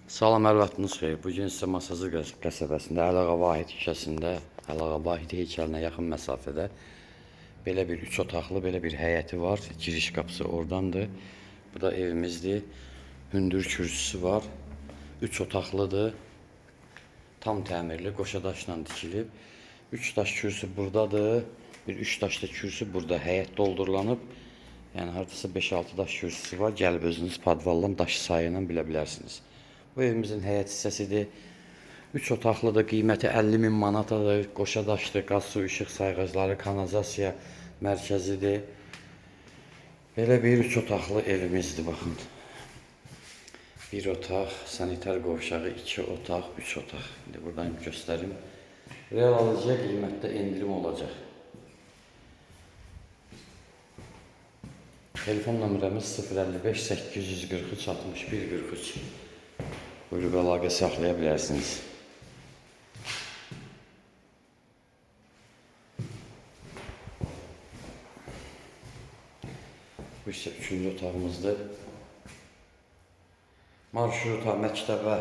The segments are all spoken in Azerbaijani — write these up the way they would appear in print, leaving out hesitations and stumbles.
Salam, hər vaxtınız xeyir. Bugün sizə Masazır qəsəbəsində Əliağa Vahid küçəsində Əliağa Vahid heykəlinə yaxın məsafədə belə bir 3 otaqlı belə bir həyəti var. Giriş qapısı oradandır. Bu da evimizdir. Hündür kürsüsü var. 3 otaqlıdır. Tam təmirli, qoşa daşla tikilib. 3 daş kürsü buradadır. Bir 3 daşlı kürsü burada həyət doldurulanıb. Yəni hardasa 5-6 daş kürsüsü var. Gəlib özünüz padvallan daş sayı ilə bilə bilərsiniz. Bu evimizin həyət hissəsidir. 3 otaqlıdır, qiyməti 50.000 manatadır. Qoşa daşdır, qaz, su, işıq sayğacları, kanalizasiya mərkəzidir. Belə bir 3 otaqlı evimizdir, baxın. 1 otaq, sanitar qovşağı, 2 otaq, 3 otaq. İndi buradan göstərim. Real alıcıya qiymətdə endirim olacaq. Telefon nömrəmiz 055 843 61 43. Buyurub əlaqə saxlaya bilərsiniz. Bu isə 3-cü otağımızdır. Marşruta, məktəbə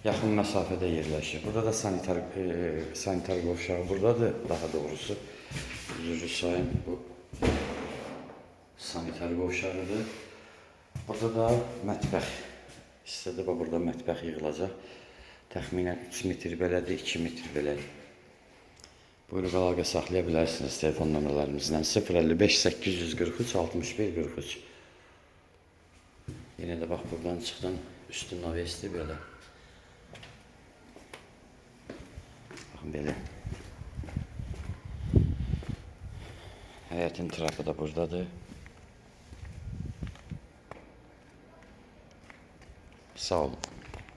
yaxın məsafədə yerləşir. Burada da sanitar qovşağı buradadır, daha doğrusu. Üzrlü sayın bu sanitar qovşağıdır. Burada da mətbəx hissədə, burada mətbəx yığılacaq. Təxminən 3 metr belədir, 2 metr belədir. Buyurub əlaqə saxlaya bilərsiniz telefon nömrələrimizdən 055 843 61 43. Yenə də bax, buradan çıxdan üstü navesti belə. Baxın belə. Həyətin trapı da buradadır. Sağ olun.